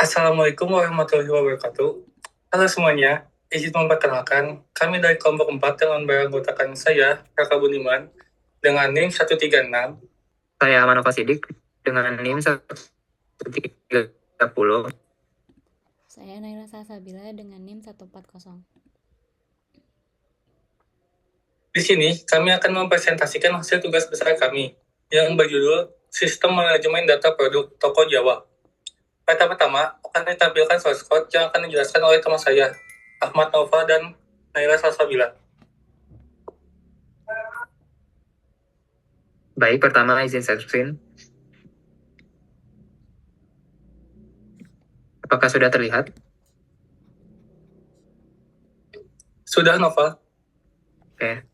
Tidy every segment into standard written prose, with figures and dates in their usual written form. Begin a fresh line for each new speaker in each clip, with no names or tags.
Assalamualaikum warahmatullahi wabarakatuh. Halo semuanya, izin memperkenalkan, kami dari kelompok 4 dengan beranggotakan saya, Kakak Buniman, dengan NIM 136.
Saya Manova Sidik dengan NIM 130.
Saya Naila Salsabila dengan NIM 140.
Di sini, kami akan mempresentasikan hasil tugas besar kami, yang berjudul Sistem Manajemen Data Produk Toko Jawa. Pertama-tama, akan ditampilkan source code yang akan dijelaskan oleh teman saya, Ahmad Nova dan Naila Salsabila.
Baik, pertama izin share screen. Apakah sudah terlihat?
Sudah, Nova.
Oke.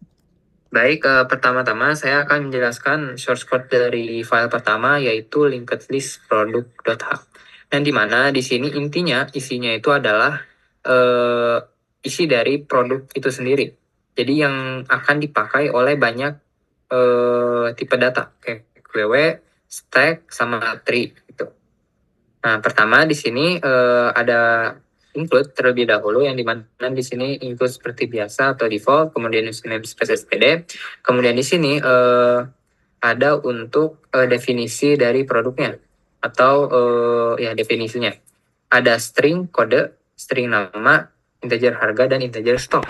Baik, pertama-tama saya akan menjelaskan source code dari file pertama, yaitu linked list product.h. Dan di mana di sini isinya itu adalah isi dari produk itu sendiri. Jadi yang akan dipakai oleh banyak tipe data, kayak QW, stack, sama tree gitu. Nah, pertama di sini ada include terlebih dahulu, yang dimana di sini include seperti biasa atau default, kemudian username space std, kemudian di sini ada untuk definisi dari produknya atau ya definisinya. Ada string kode, string nama, integer harga, dan integer stok.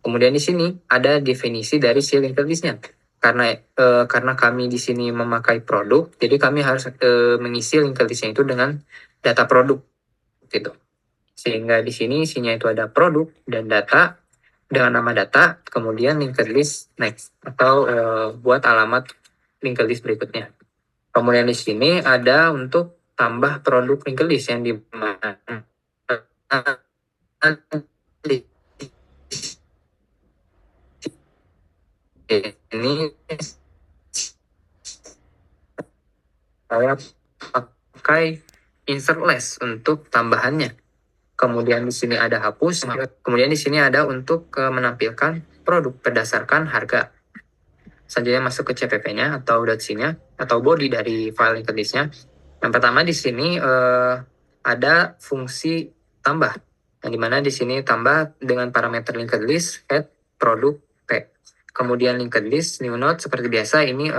Kemudian di sini ada definisi dari si linked list-nya. Karena kami di sini memakai produk, jadi kami harus mengisi linked list-nya itu dengan data produk gitu. Sehingga di sini isinya itu ada produk dan data dengan nama data, kemudian linked list next atau buat alamat linked list berikutnya. Kemudian di sini ada untuk tambah produk linked list yang di mana ini saya pakai insert less untuk tambahannya. Kemudian di sini ada hapus. Kemudian di sini ada untuk menampilkan produk berdasarkan harga. Selanjutnya masuk ke CPP-nya atau .c-nya atau body dari file linked list-nya. Yang pertama di sini ada fungsi tambah. Yang dimana di sini tambah dengan parameter linked list add produk P. Kemudian linked list new node seperti biasa, ini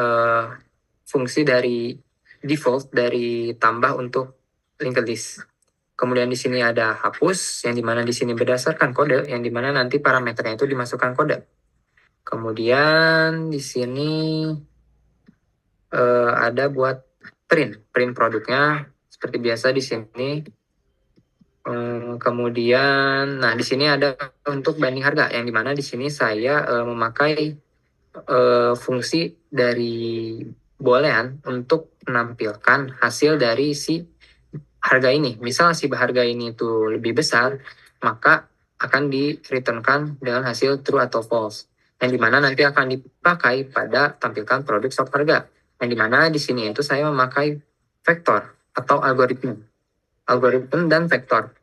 fungsi dari default dari tambah untuk linked list. Kemudian di sini ada hapus, yang dimana di sini berdasarkan kode, yang dimana nanti parameternya itu dimasukkan kode. Kemudian di sini ada buat print produknya seperti biasa di sini. Kemudian, nah di sini ada untuk banding harga, yang dimana di sini saya memakai fungsi dari boolean untuk menampilkan hasil dari si harga ini. Misal si harga ini itu lebih besar, maka akan di-returnkan dengan hasil true atau false. Yang dimana nanti akan dipakai pada tampilkan produk stok harga. Yang dimana di sini itu saya memakai vektor atau algoritma dan vektor.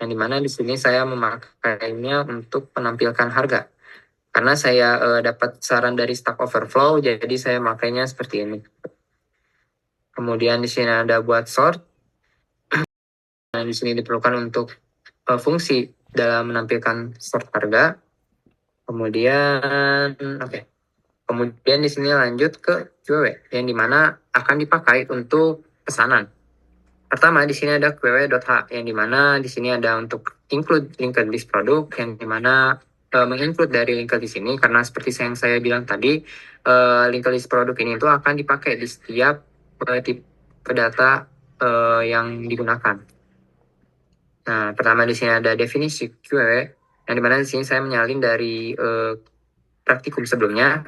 Yang dimana di sini saya memakainya untuk menampilkan harga. Karena saya dapat saran dari Stack Overflow, jadi saya makainya seperti ini. Kemudian di sini ada buat sort. Nah, di sini diperlukan untuk fungsi dalam menampilkan sort harga. Kemudian, Kemudian di sini lanjut ke QW, yang dimana akan dipakai untuk pesanan. Pertama di sini ada qw.h, yang dimana di sini ada untuk include linked list produk, yang dimana menginclude dari linked list ini, karena seperti yang saya bilang tadi, linked list produk ini itu akan dipakai di setiap tipe data yang digunakan. Nah, pertama di sini ada definisi QW, yang dimana di sini saya menyalin dari praktikum sebelumnya.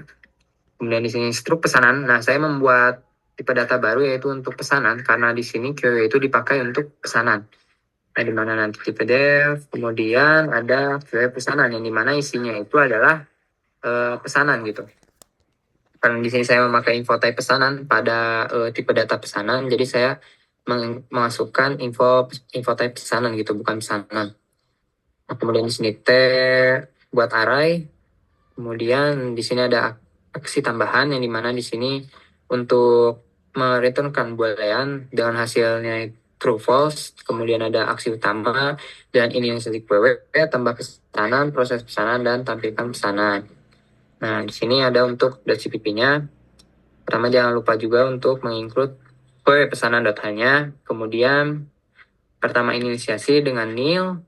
Kemudian di sini struk pesanan. Nah, saya membuat tipe data baru yaitu untuk pesanan, karena di sini QW itu dipakai untuk pesanan. Nah, di mana nanti tipe dev, kemudian ada QW pesanan, yang dimana isinya itu adalah pesanan gitu. Karena di sini saya memakai info type pesanan pada tipe data pesanan, jadi saya memasukkan info type pesanan gitu, bukan pesanan. Nah, kemudian di sini T buat array. Kemudian di sini ada aksi tambahan, yang dimana di sini untuk mereturnkan boolean dengan hasilnya true false, kemudian ada aksi utama, dan inisiatif PW, tambah pesanan, proses pesanan, dan tampilkan pesanan. Nah, di sini ada untuk .cpp-nya. Pertama, jangan lupa juga untuk menginclude PW pesanan.h-nya, kemudian pertama inisiasi dengan nil,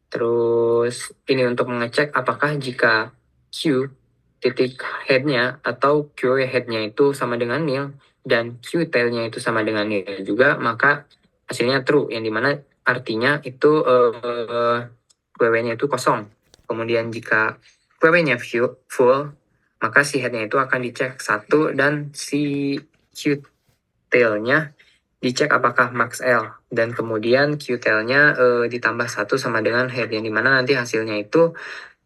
terus ini untuk mengecek apakah jika Q titik head-nya atau QW head-nya itu sama dengan nil dan Q tail-nya itu sama dengan nil juga, maka hasilnya true, yang dimana artinya itu QW-nya itu kosong. Kemudian jika QW-nya full, maka si head-nya itu akan dicek 1 dan si Q tail-nya dicek apakah max L, dan kemudian Q tail-nya ditambah 1 sama dengan head, yang dimana nanti hasilnya itu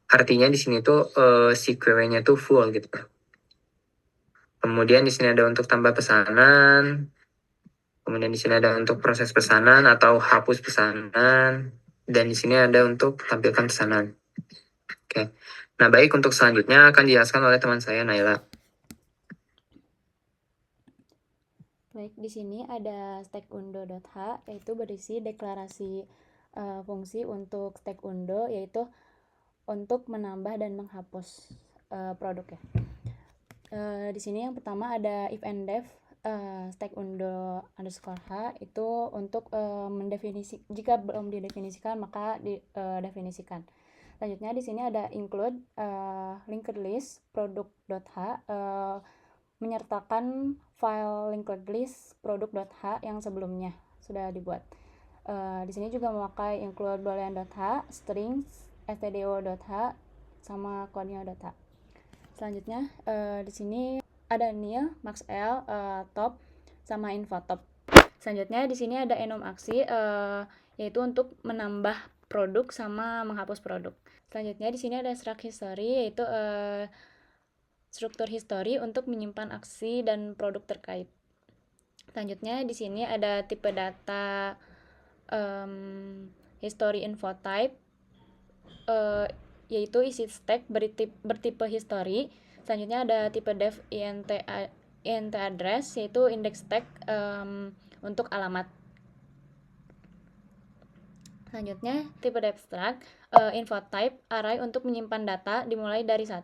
artinya di sini tuh si QW-nya tuh full gitu. Kemudian di sini ada untuk tambah pesanan, kemudian di sini ada untuk proses pesanan atau hapus pesanan, dan di sini ada untuk tampilkan pesanan. Oke. Nah, baik, untuk selanjutnya akan dijelaskan oleh teman saya Naila.
Baik, di sini ada stack undo.h, yaitu berisi deklarasi fungsi untuk stack undo, yaitu untuk menambah dan menghapus produk ya. Di sini yang pertama ada if and def stack undo underscore h, itu untuk mendefinisi, jika belum didefinisikan maka didefinisikan. Selanjutnya di sini ada include linked list product.h, menyertakan file linked list product.h yang sebelumnya sudah dibuat. Di sini juga memakai include boolean.h, strings, stdo.h, sama coding.h. Selanjutnya di sini ada nil, max L, top, sama info top. Selanjutnya di sini ada enum aksi, yaitu untuk menambah produk sama menghapus produk. Selanjutnya di sini ada struct history, yaitu struktur history untuk menyimpan aksi dan produk terkait. Selanjutnya di sini ada tipe data history info type, yaitu isi stack bertipe history. Selanjutnya ada tipe def int address, yaitu index stack untuk alamat. Selanjutnya tipe def struct info type array untuk menyimpan data dimulai dari 1.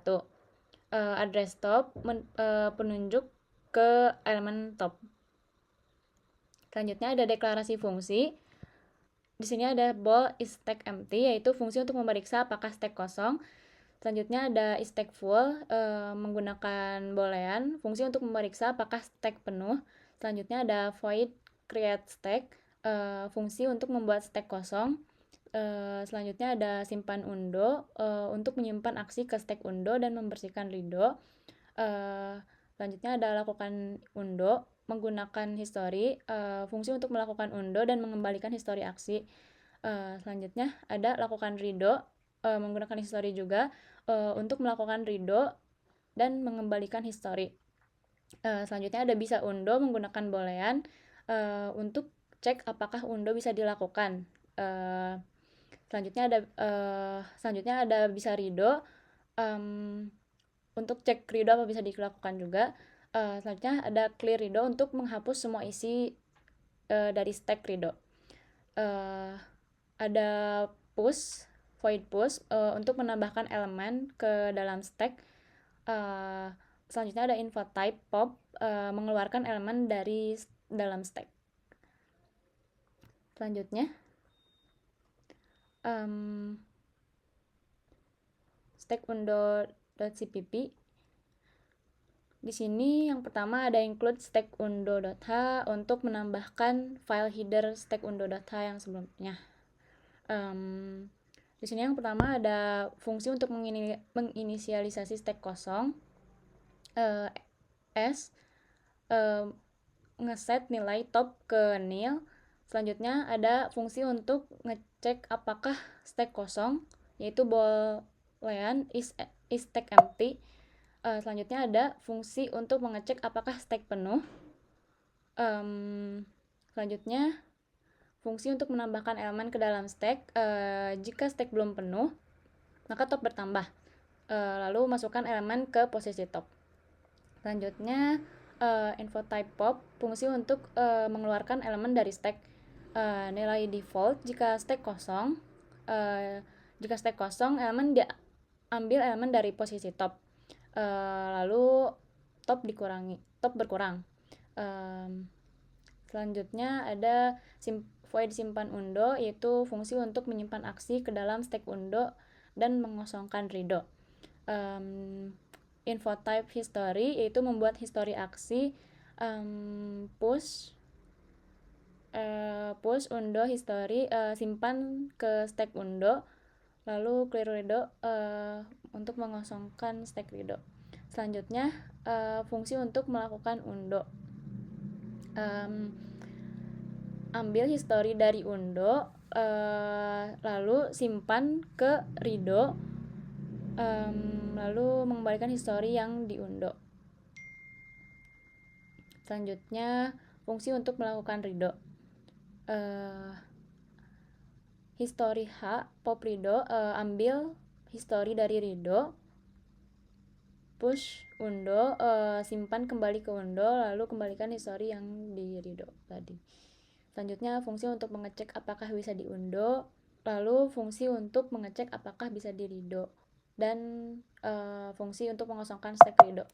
Address top penunjuk ke elemen top. Selanjutnya ada deklarasi fungsi. Di sini ada bool is stack empty, yaitu fungsi untuk memeriksa apakah stack kosong. Selanjutnya ada is stack full, menggunakan boolean, fungsi untuk memeriksa apakah stack penuh. Selanjutnya ada void create stack, fungsi untuk membuat stack kosong. Selanjutnya ada simpan undo, untuk menyimpan aksi ke stack undo dan membersihkan redo. Selanjutnya ada lakukan undo menggunakan history, fungsi untuk melakukan undo dan mengembalikan history aksi. Selanjutnya ada lakukan redo, menggunakan history juga, untuk melakukan redo dan mengembalikan history. Selanjutnya ada bisa undo menggunakan boolean, untuk cek apakah undo bisa dilakukan. Selanjutnya ada bisa redo, untuk cek redo apa bisa dilakukan juga. Selanjutnya ada clear redo untuk menghapus semua isi dari stack redo. Ada push, void push, untuk menambahkan elemen ke dalam stack. Selanjutnya ada info type pop, mengeluarkan elemen dari dalam stack. Selanjutnya stack undo.cpp. Di sini yang pertama ada include stack undo.h untuk menambahkan file header stack undo.h yang sebelumnya. Di sini yang pertama ada fungsi untuk menginisialisasi stack kosong, ngeset nilai top ke nil. Selanjutnya ada fungsi untuk ngecek apakah stack kosong, yaitu boolean is stack empty. Selanjutnya ada fungsi untuk mengecek apakah stack penuh. Selanjutnya fungsi untuk menambahkan elemen ke dalam stack. Jika stack belum penuh, maka top bertambah. Lalu masukkan elemen ke posisi top. Selanjutnya info type pop, fungsi untuk mengeluarkan elemen dari stack. nilai default jika stack kosong. Jika stack kosong, ambil elemen dari posisi top. Lalu top berkurang. Selanjutnya ada void simpan undo, yaitu fungsi untuk menyimpan aksi ke dalam stack undo dan mengosongkan redo. Info type history, yaitu membuat history aksi. Push undo history, simpan ke stack undo. Lalu clear redo, untuk mengosongkan stack redo. Selanjutnya fungsi untuk melakukan undo. Ambil history dari undo, lalu simpan ke redo, lalu mengembalikan history yang diundo. Selanjutnya fungsi untuk melakukan redo. History H pop redo, ambil history dari redo, push undo, simpan kembali ke undo, lalu kembalikan history yang di redo tadi. Selanjutnya fungsi untuk mengecek apakah bisa diundo, lalu fungsi untuk mengecek apakah bisa di redo, dan fungsi untuk mengosongkan stack redo.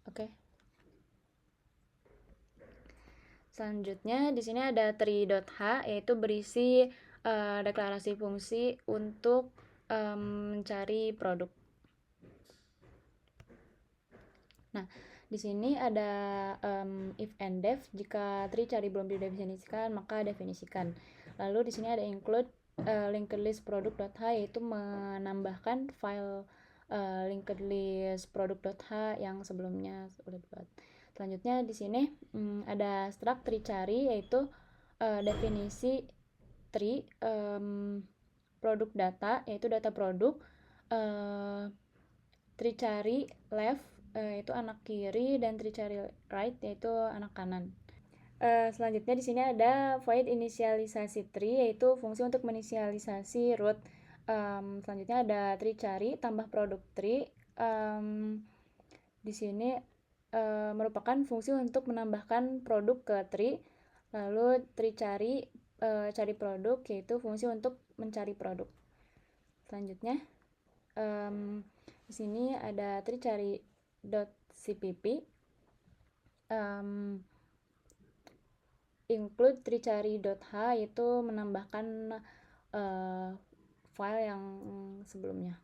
Oke. Selanjutnya di sini ada tree.h, yaitu berisi deklarasi fungsi untuk mencari produk. Nah, di sini ada if and def, jika tree cari belum didefinisikan maka definisikan. Lalu di sini ada include linked list product.h, yaitu menambahkan file linked list product.h yang sebelumnya sudah dibuat. Selanjutnya di sini ada struct tree cari, yaitu definisi tree produk data, yaitu data produk. Tree cari left, yaitu anak kiri, dan tree cari right, yaitu anak kanan. Selanjutnya di sini ada void inisialisasi tree, yaitu fungsi untuk menginisialisasi root. Selanjutnya ada tree cari tambah produk tree. Di sini merupakan fungsi untuk menambahkan produk ke tree. Lalu tree cari produk, yaitu fungsi untuk mencari produk. Selanjutnya di sini ada tree cari .cpp, include tree cari.h, yaitu menambahkan file yang sebelumnya.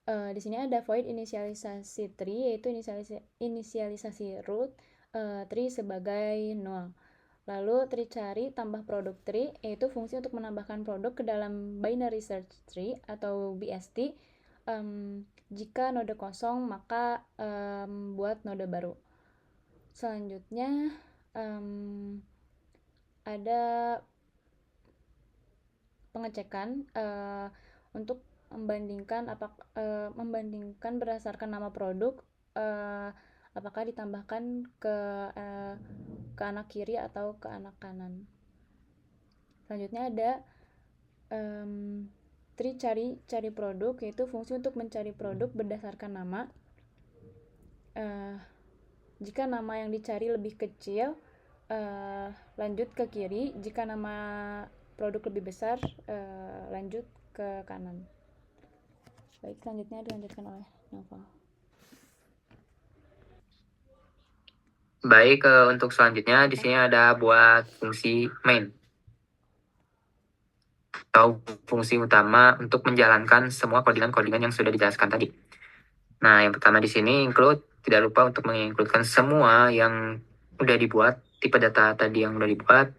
Di sini ada void inisialisasi tree, yaitu inisialisasi root tree sebagai null. Lalu tree cari tambah produk tree, yaitu fungsi untuk menambahkan produk ke dalam binary search tree atau BST. Jika node kosong maka buat node baru. Selanjutnya ada pengecekan untuk membandingkan berdasarkan nama produk, apakah ditambahkan ke anak kiri atau ke anak kanan. Selanjutnya ada tree cari produk, yaitu fungsi untuk mencari produk berdasarkan nama. Jika nama yang dicari lebih kecil, lanjut ke kiri. Jika nama produk lebih besar, lanjut ke kanan. Baik, selanjutnya dilanjutkan oleh Novel.
Baik, untuk selanjutnya di sini ada buat fungsi main atau fungsi utama untuk menjalankan semua codingan-codingan yang sudah dijelaskan tadi. Nah, yang pertama di sini include, tidak lupa untuk mengincludekan semua yang udah dibuat, tipe data tadi yang udah dibuat.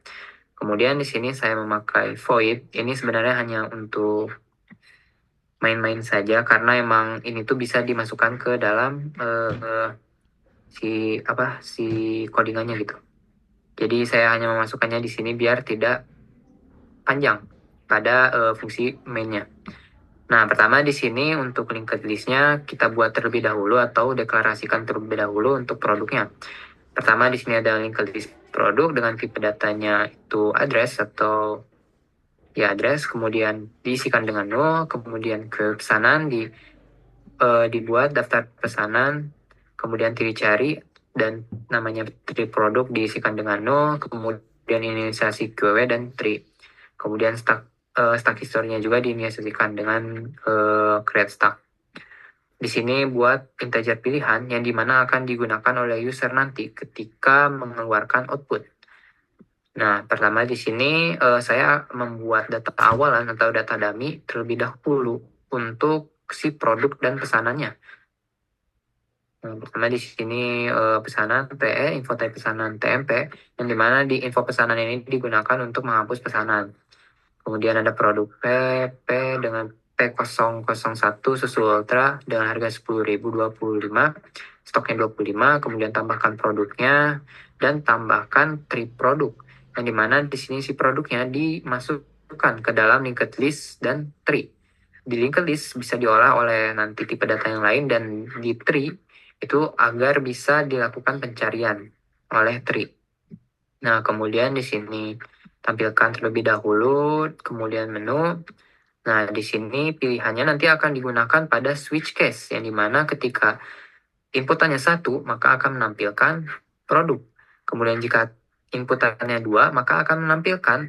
Kemudian di sini saya memakai void. Ini sebenarnya hanya untuk main-main saja, karena emang ini tuh bisa dimasukkan ke dalam si codingannya gitu. Jadi saya hanya memasukkannya di sini biar tidak panjang pada fungsi mainnya. Nah, pertama di sini untuk linked listnya kita buat terlebih dahulu atau deklarasikan terlebih dahulu untuk produknya. Pertama di sini ada linked list produk dengan tipe datanya itu address atau address, kemudian diisikan dengan null, kemudian ke pesanan dibuat daftar pesanan, kemudian tree cari dan namanya tree produk diisikan dengan 0, kemudian inisialisasi QW dan tree. Kemudian stack historinya juga diinisialisasikan dengan create stack. Di sini buat integer pilihan yang dimana akan digunakan oleh user nanti ketika mengeluarkan output. Nah, pertama di sini saya membuat data awalan atau data dummy terlebih dahulu untuk si produk dan pesanannya. Nah, pertama di sini pesanan PE, info type pesanan TMP, yang dimana di info pesanan ini digunakan untuk menghapus pesanan. Kemudian ada produk P dengan P001 susu ultra dengan harga 10.025, stoknya 25, kemudian tambahkan produknya dan tambahkan tree produk. Yang dimana di sini si produknya dimasukkan ke dalam linked list dan tree. Di linked list bisa diolah oleh nanti tipe data yang lain, dan di tree itu agar bisa dilakukan pencarian oleh tree. Nah, kemudian di sini tampilkan terlebih dahulu, kemudian menu. Nah, di sini pilihannya nanti akan digunakan pada switch case, yang dimana ketika inputannya 1, maka akan menampilkan produk. Kemudian jika inputannya 2, maka akan menampilkan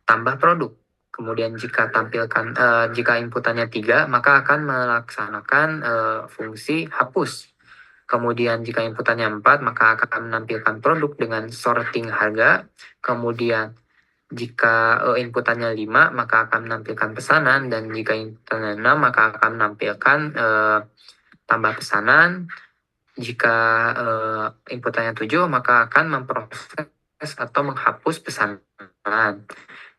tambah produk. Kemudian jika jika inputannya 3, maka akan melaksanakan fungsi hapus. Kemudian jika inputannya 4, maka akan menampilkan produk dengan sorting harga. Kemudian jika inputannya 5, maka akan menampilkan pesanan. Dan jika inputannya 6, maka akan menampilkan tambah pesanan. Jika inputannya 7, maka akan memproses atau menghapus pesanan.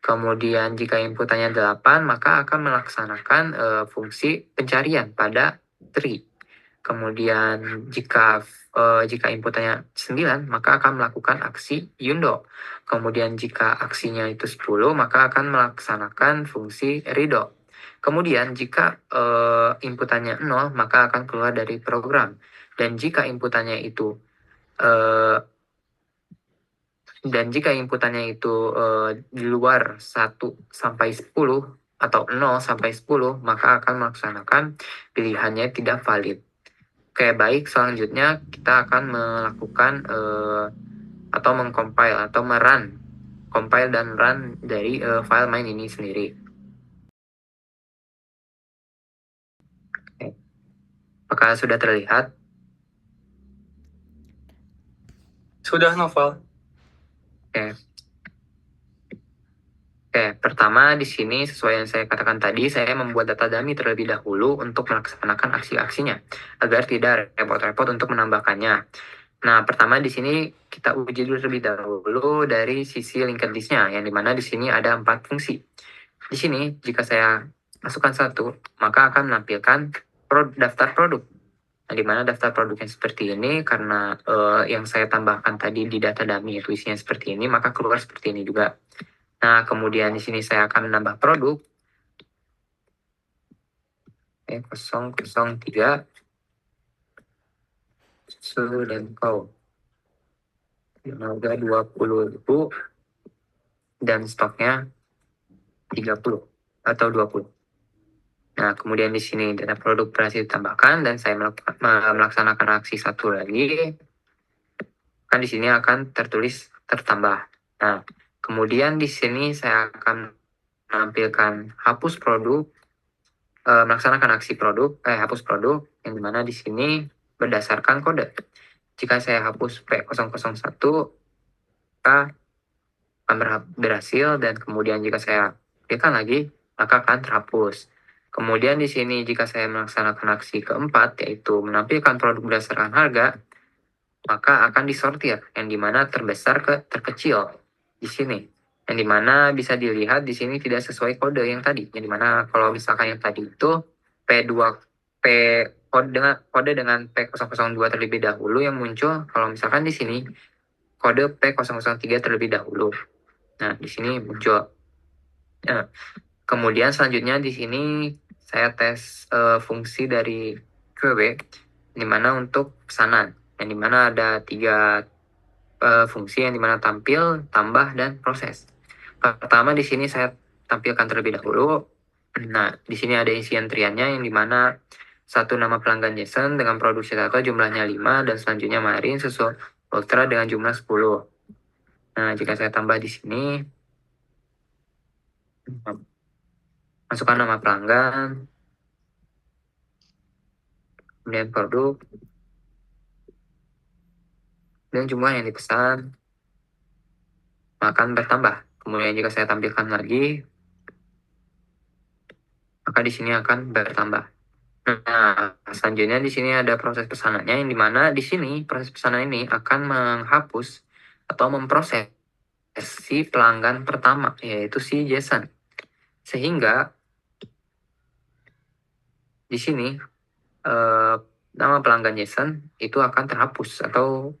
Kemudian jika inputannya 8, maka akan melaksanakan fungsi pencarian pada tree. Kemudian jika inputannya 9, maka akan melakukan aksi undo. Kemudian jika aksinya itu 10, maka akan melaksanakan fungsi redo. Kemudian jika inputannya 0, maka akan keluar dari program. Dan jika inputannya itu di luar 1 sampai 10 atau 0 sampai 10, maka akan melaksanakan pilihannya tidak valid. Oke, baik, selanjutnya kita akan melakukan atau mengcompile atau compile dan run dari file main ini sendiri. Oke. Apakah sudah terlihat?
Sudah, Novel. Oke, pertama di sini sesuai yang saya katakan tadi, saya membuat data dummy terlebih dahulu untuk melaksanakan aksi-aksinya agar tidak repot-repot untuk menambahkannya. Nah, pertama di sini kita uji dulu terlebih dahulu dari sisi linked list-nya, yang dimana di sini ada 4 fungsi. Di sini jika saya masukkan 1, maka akan menampilkan daftar produk. Nah, dimana daftar produknya seperti ini karena yang saya tambahkan tadi di data dummy itu isinya seperti ini, maka keluar seperti ini juga. Nah, kemudian di sini saya akan menambah produk. 003 susu dan kau. Harga 20.000 dan stoknya 30 atau 20. Nah, kemudian di sini data produk berhasil ditambahkan dan saya melaksanakan aksi 1 lagi. Kan di sini akan tertulis tertambah. Nah, kemudian di sini saya akan menampilkan hapus produk, melaksanakan aksi hapus produk, yang dimana di sini berdasarkan kode. Jika saya hapus P001, maka akan berhasil, dan kemudian jika saya klikkan lagi, maka akan terhapus. Kemudian di sini jika saya melaksanakan aksi keempat, yaitu menampilkan produk berdasarkan harga, maka akan disortir, yang dimana terbesar ke terkecil di sini. Yang dimana bisa dilihat di sini tidak sesuai kode yang tadi. Yang dimana kalau misalkan yang tadi itu kode dengan P002 terlebih dahulu yang muncul. Kalau misalkan di sini kode P003 terlebih dahulu. Nah, di sini muncul. Nah, kemudian selanjutnya di sini saya tes fungsi dari QW, dimana untuk pesanan, yang dimana ada 3 fungsi yang dimana tampil, tambah, dan proses. Pertama di sini saya tampilkan terlebih dahulu. Nah, di sini ada isi antriannya, yang dimana
satu nama pelanggan Jason dengan produksi tato jumlahnya 5 dan selanjutnya Marin susul Ultra dengan jumlah 10. Nah, jika saya tambah di sini, masukkan nama pelanggan, kemudian produk, dan jumlah yang dipesan akan bertambah. Kemudian jika saya tampilkan lagi, maka di sini akan bertambah. Nah, selanjutnya di sini ada proses pesanannya, yang dimana di sini proses pesanan ini akan menghapus atau memproses si pelanggan pertama, yaitu si Jason. Sehingga di sini nama pelanggan Jason itu akan terhapus atau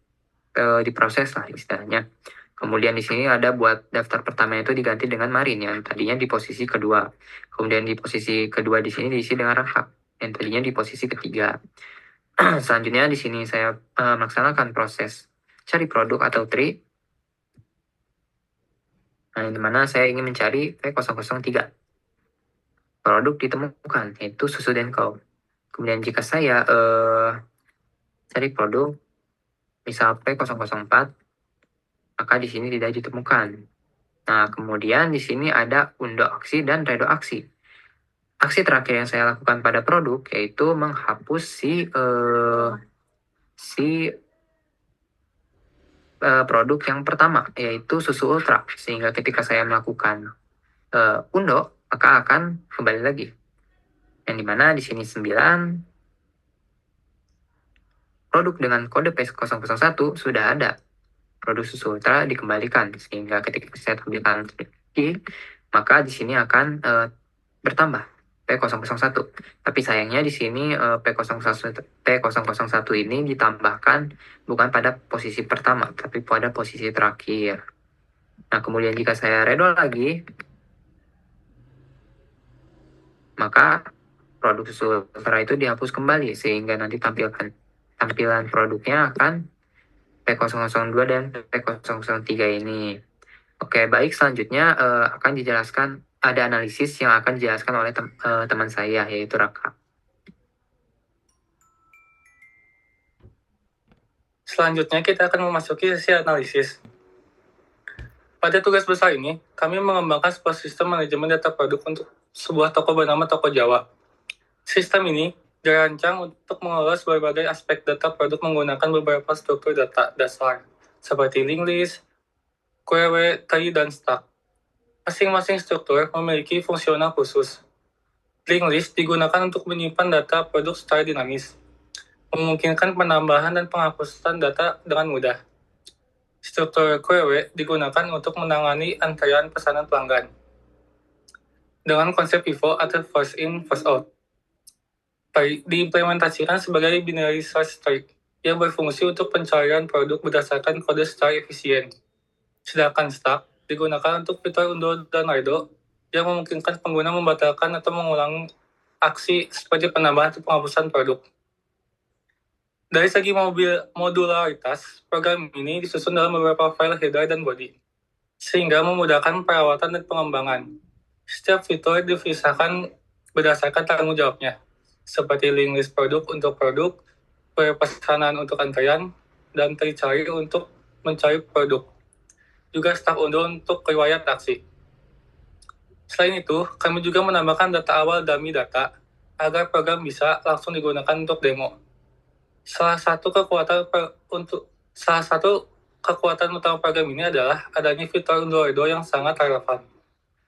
diproses lah istilahnya. Kemudian di sini ada buat daftar pertama itu diganti dengan Marin yang tadinya di posisi kedua. Kemudian di posisi kedua di sini diisi dengan Rahab yang tadinya di posisi ketiga. Selanjutnya di sini saya melaksanakan proses cari produk atau tree. Nah, di mana saya ingin mencari P003. Produk ditemukan, yaitu susu Denko. Kemudian jika saya cari produk, misal P004, maka di sini tidak ditemukan. Nah, kemudian di sini ada undo aksi dan redo aksi. Aksi terakhir yang saya lakukan pada produk yaitu menghapus produk yang pertama, yaitu susu ultra. Sehingga ketika saya melakukan undo, maka akan kembali lagi. Yang dimana di sini 9 produk dengan kode P001 sudah ada. Produk susu ultra dikembalikan, sehingga ketika saya tampilkan lagi, maka di sini akan bertambah P001. Tapi sayangnya di sini P001 ini ditambahkan bukan pada posisi pertama, tapi pada posisi terakhir. Nah, kemudian jika saya redo lagi, maka produk susu ultra itu dihapus kembali, sehingga nanti tampilan produknya akan P002 dan P003 ini. Oke, baik, selanjutnya akan dijelaskan, ada analisis yang akan dijelaskan oleh teman saya, yaitu Raka.
Selanjutnya kita akan memasuki sesi analisis. Pada tugas besar ini, kami mengembangkan sebuah sistem manajemen data produk untuk sebuah toko bernama Toko Jawa. Sistem ini dirancang untuk mengelola berbagai aspek data produk menggunakan beberapa struktur data dasar, seperti link list, query, tree, dan stack. Masing-masing struktur memiliki fungsional khusus. Link list digunakan untuk menyimpan data produk secara dinamis, memungkinkan penambahan dan penghapusan data dengan mudah. Struktur query digunakan untuk menangani antrean pesanan pelanggan dengan konsep FIFO atau first in, first out. Diimplementasikan sebagai binary search tree yang berfungsi untuk pencarian produk berdasarkan kode secara efisien. Sedangkan stack digunakan untuk fitur undo dan redo yang memungkinkan pengguna membatalkan atau mengulang aksi seperti penambahan atau penghapusan produk. Dari segi modularitas, program ini disusun dalam beberapa file header dan body, sehingga memudahkan perawatan dan pengembangan. Setiap fitur dipisahkan berdasarkan tanggung jawabnya, seperti link list produk untuk produk, pesanan untuk antrean, dan tree cari untuk mencari produk. Juga stack undo untuk riwayat aksi. Selain itu, kami juga menambahkan data awal dummy data agar program bisa langsung digunakan untuk demo. Salah satu kekuatan utama program ini adalah adanya fitur undo redo yang sangat relevan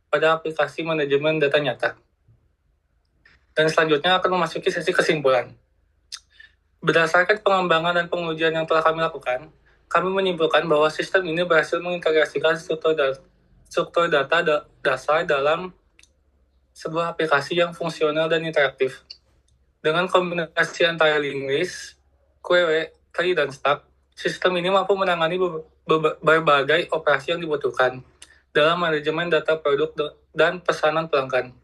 pada aplikasi manajemen data nyata. Dan selanjutnya akan memasuki sesi kesimpulan. Berdasarkan pengembangan dan pengujian yang telah kami lakukan, kami menyimpulkan bahwa sistem ini berhasil mengintegrasikan struktur data dasar dalam sebuah aplikasi yang fungsional dan interaktif. Dengan kombinasi antara link list, query, tree, dan stack, sistem ini mampu menangani berbagai operasi yang dibutuhkan dalam manajemen data produk dan pesanan pelanggan.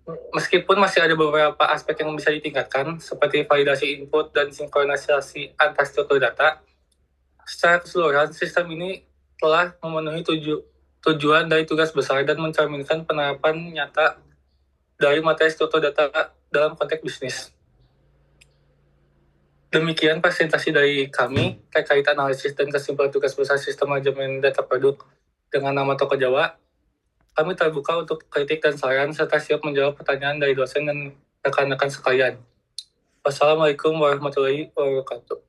Meskipun masih ada beberapa aspek yang bisa ditingkatkan, seperti validasi input dan sinkronisasi antar struktur data, secara keseluruhan sistem ini telah memenuhi tujuan dari tugas besar dan mencerminkan penerapan nyata dari materi struktur data dalam konteks bisnis. Demikian presentasi dari kami terkait analisis dan kesimpulan tugas besar sistem manajemen data produk dengan nama Toko Jawa. Kami terbuka untuk kritik dan saran serta siap menjawab pertanyaan dari dosen dan rekan-rekan sekalian. Wassalamualaikum warahmatullahi wabarakatuh.